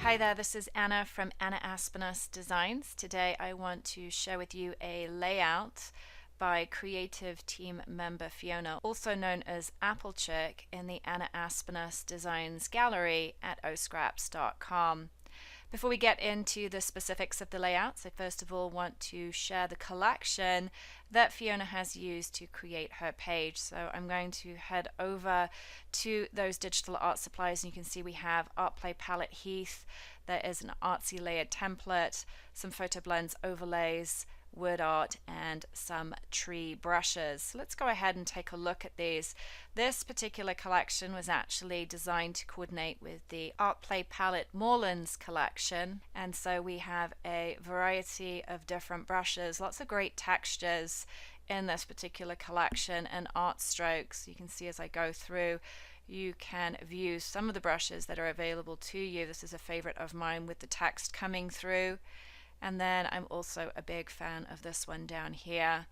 Hi there, this is Anna from Anna Aspinus Designs. Today I want to share with you a layout by creative team member Fiona, also known as Applechick, in the Anna Aspinus Designs gallery at oscraps.com. Before we get into the specifics of the layouts, I first of all want to share the collection that Fiona has used to create her page. So I'm going to head over to those digital art supplies, and you can see we have ArtPlay Palette Heath. There is an Artsy layered template, some FotoBlendz Overlays, WordART, and some tree brushes. So let's go ahead and take a look at these. This particular collection was actually designed to coordinate with the ArtPlay Palette Morelands collection, and so we have a variety of different brushes, lots of great textures in this particular collection, and art strokes. You can see as I go through, you can view some of the brushes that are available to you. This is a favorite of mine with the text coming through. And then I'm also a big fan of this one down here.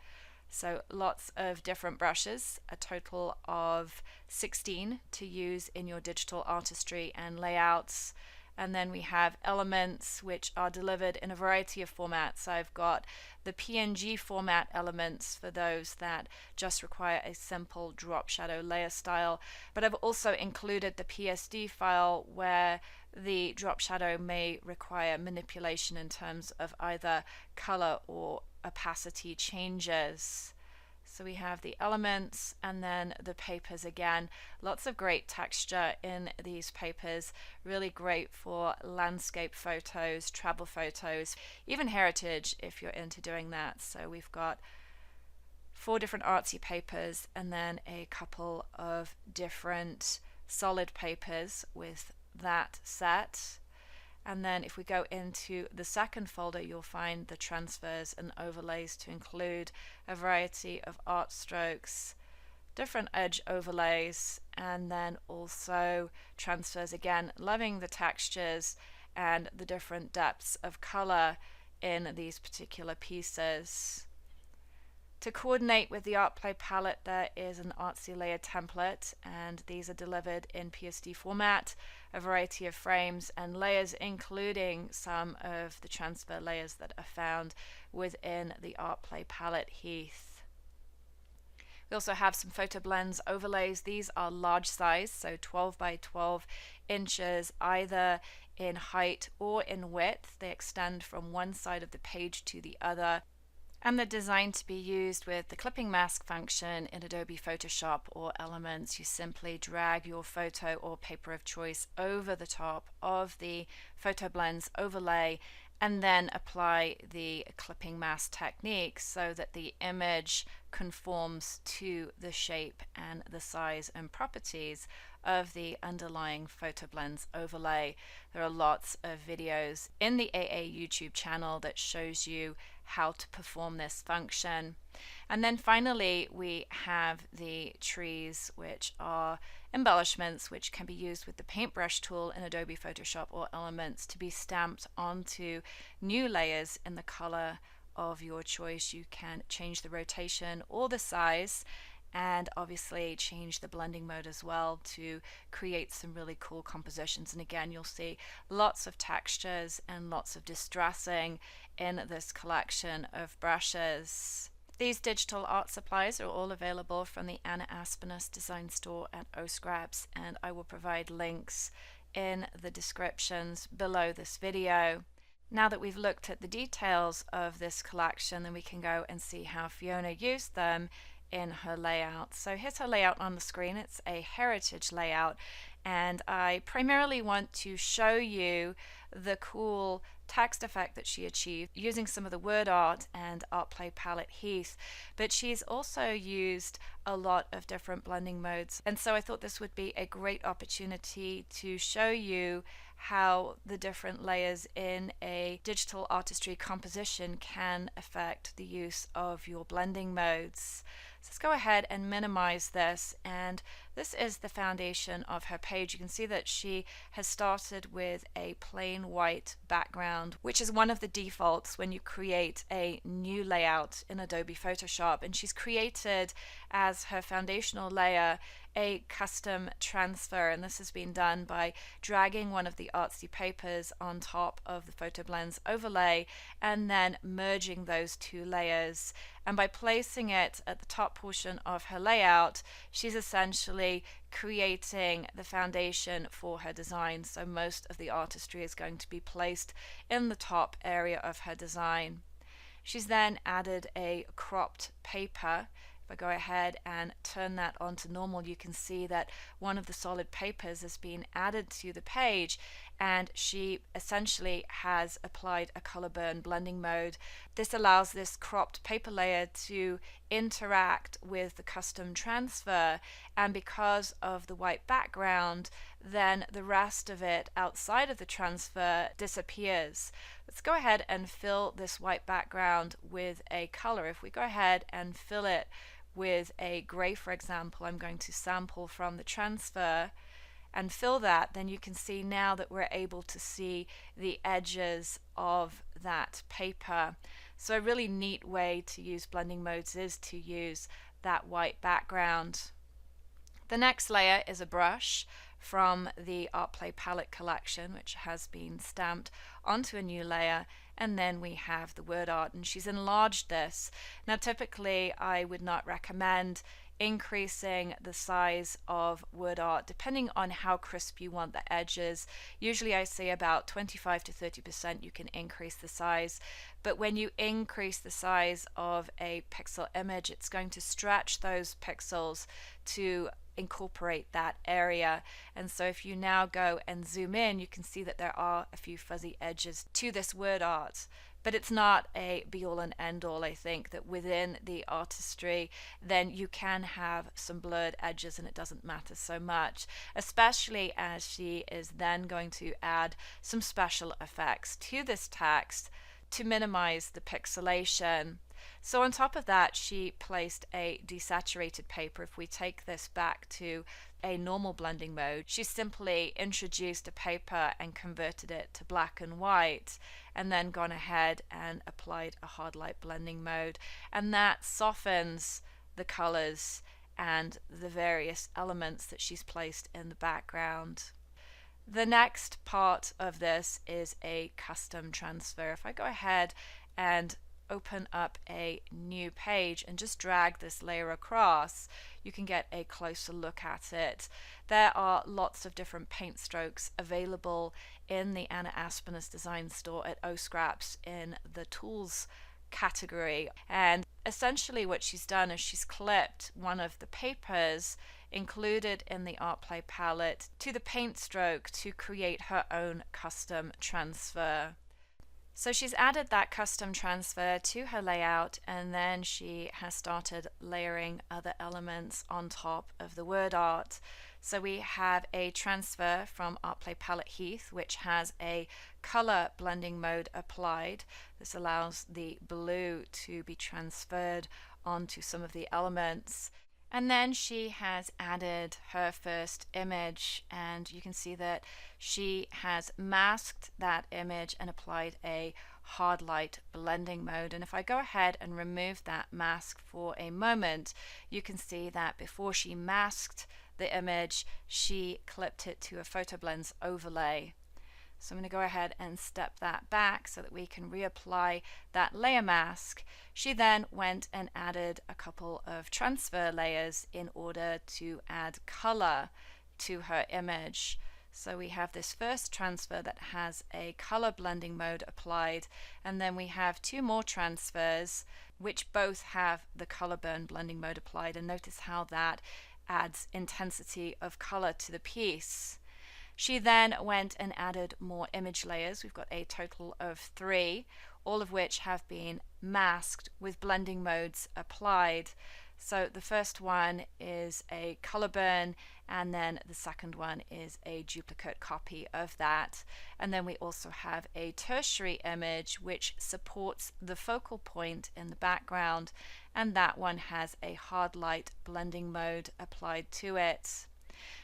So lots of different brushes, a total of 16 to use in your digital artistry and layouts. And then we have elements which are delivered in a variety of formats. I've got the PNG format elements for those that just require a simple drop shadow layer style, but I've also included the PSD file where the drop shadow may require manipulation in terms of either color or opacity changes. So we have the elements and then the papers again. Lots of great texture in these papers, really great for landscape photos, travel photos, even heritage if you're into doing that. So we've got 4 different artsy papers and then a couple of different solid papers with that set. And then if we go into the second folder, you'll find the transfers and overlays to include a variety of art strokes, different edge overlays, and then also transfers. Again, loving the textures and the different depths of color in these particular pieces. To coordinate with the ArtPlay palette, there is an Artsy layer template, and these are delivered in PSD format, a variety of frames and layers, including some of the transfer layers that are found within the ArtPlay Palette Heath. We also have some FotoBlendz overlays. These are large size, so 12 by 12 inches, either in height or in width. They extend from one side of the page to the other, and they're designed to be used with the clipping mask function in Adobe Photoshop or Elements. You simply drag your photo or paper of choice over the top of the FotoBlendz overlay and then apply the clipping mask technique so that the image conforms to the shape and the size and properties of the underlying FotoBlendz overlay. There are lots of videos in the AA YouTube channel that shows you how to perform this function. And then finally we have the trees, which are embellishments which can be used with the paintbrush tool in Adobe Photoshop or Elements to be stamped onto new layers in the color of your choice. You can change the rotation or the size, and obviously change the blending mode as well to create some really cool compositions. And again, you'll see lots of textures and lots of distressing in this collection of brushes. These digital art supplies are all available from the Anna Aspinus Design Store at Oscraps, and I will provide links in the descriptions below this video. Now that we've looked at the details of this collection, then we can go and see how Fiona used them in her layout. So here's her layout on the screen. It's a heritage layout, and I primarily want to show you the cool text effect that she achieved using some of the WordArt and ArtPlay Palette Heath, but she's also used a lot of different blending modes, and so I thought this would be a great opportunity to show you how the different layers in a digital artistry composition can affect the use of your blending modes. So let's go ahead and minimize this, and this is the foundation of her page. You can see that she has started with a plain white background, which is one of the defaults when you create a new layout in Adobe Photoshop, and she's created as her foundational layer a custom transfer, and this has been done by dragging one of the Artsy papers on top of the FotoBlendz overlay and then merging those two layers. And by placing it at the top portion of her layout, she's essentially creating the foundation for her design. So most of the artistry is going to be placed in the top area of her design. She's then added a cropped paper. If I go ahead and turn that on to normal, you can see that one of the solid papers has been added to the page, and she essentially has applied a color burn blending mode. This allows this cropped paper layer to interact with the custom transfer, and because of the white background, then the rest of it outside of the transfer disappears. Let's go ahead and fill this white background with a color. If we go ahead and fill it with a gray, for example, I'm going to sample from the transfer and fill that, then you can see now that we're able to see the edges of that paper. So a really neat way to use blending modes is to use that white background. The next layer is a brush from the ArtPlay Palette collection, which has been stamped onto a new layer, and then we have the WordArt, and she's enlarged this. Now typically I would not recommend increasing the size of WordArt depending on how crisp you want the edges. Usually I say about 25 to 30% you can increase the size, but when you increase the size of a pixel image, it's going to stretch those pixels to incorporate that area. And so if you now go and zoom in, you can see that there are a few fuzzy edges to this WordArt. But it's not a be-all and end-all. I think that within the artistry, then you can have some blurred edges and it doesn't matter so much, especially as she is then going to add some special effects to this text to minimize the pixelation. So on top of that, she placed a desaturated paper. If we take this back to a normal blending mode, she simply introduced a paper and converted it to black and white, and then gone ahead and applied a hard light blending mode, and that softens the colors and the various elements that she's placed in the background. The next part of this is a custom transfer. If I go ahead and open up a new page and just drag this layer across, you can get a closer look at it. There are lots of different paint strokes available in the Anna Aspenas design store at Scraps in the tools category, and essentially what she's done is she's clipped one of the papers included in the ArtPlay palette to the paint stroke to create her own custom transfer. So she's added that custom transfer to her layout, and then she has started layering other elements on top of the WordArt. So we have a transfer from ArtPlay Palette Heath, which has a color blending mode applied. This allows the blue to be transferred onto some of the elements. And then she has added her first image, and you can see that she has masked that image and applied a hard light blending mode. And if I go ahead and remove that mask for a moment, you can see that before she masked the image, she clipped it to a FotoBlendz overlay. So I'm going to go ahead and step that back so that we can reapply that layer mask. She then went and added a couple of transfer layers in order to add color to her image. So we have this first transfer that has a color blending mode applied, and then we have two more transfers which both have the color burn blending mode applied, and notice how that adds intensity of color to the piece. She then went and added more image layers. We've got a total of 3, all of which have been masked with blending modes applied. So the first one is a color burn, and then the second one is a duplicate copy of that. And then we also have a tertiary image which supports the focal point in the background, and that one has a hard light blending mode applied to it.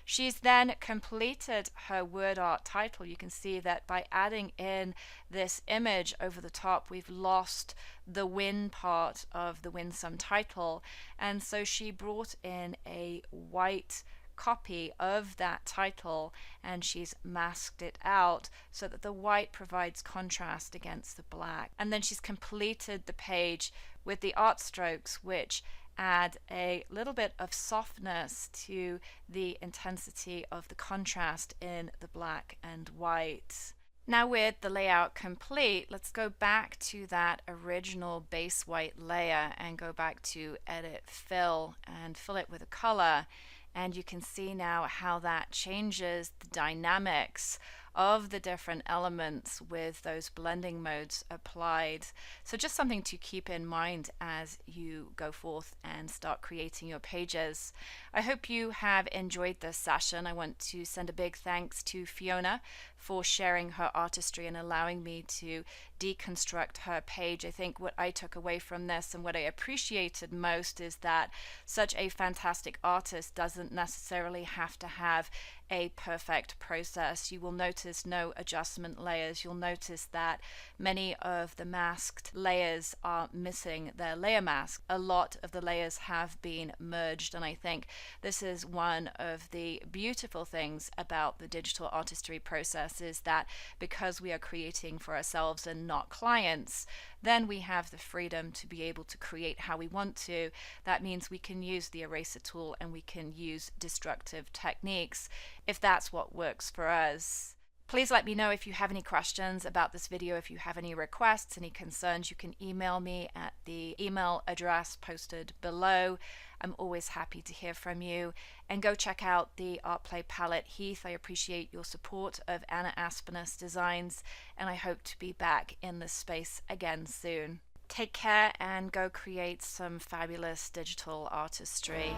She's then completed her word art title. You can see that by adding in this image over the top, we've lost the win part of the winsome title, and so she brought in a white copy of that title and she's masked it out so that the white provides contrast against the black. And then she's completed the page with the art strokes, which add a little bit of softness to the intensity of the contrast in the black and white. Now with the layout complete, let's go back to that original base white layer and go back to Edit Fill and fill it with a color. And you can see now how that changes the dynamics of the different elements with those blending modes applied. So just something to keep in mind as you go forth and start creating your pages. I hope you have enjoyed this session. I want to send a big thanks to Fiona for sharing her artistry and allowing me to deconstruct her page. I think what I took away from this and what I appreciated most is that such a fantastic artist doesn't necessarily have to have a perfect process. You will notice no adjustment layers. You'll notice that many of the masked layers are missing their layer mask. A lot of the layers have been merged, and I think this is one of the beautiful things about the digital artistry process, is that because we are creating for ourselves and not clients, then we have the freedom to be able to create how we want to. That means we can use the eraser tool and we can use destructive techniques if that's what works for us. Please let me know if you have any questions about this video. If you have any requests, any concerns, you can email me at the email address posted below. I'm always happy to hear from you. And go check out the ArtPlay Palette Heath. I appreciate your support of Anna Aspinus Designs, and I hope to be back in this space again soon. Take care and go create some fabulous digital artistry.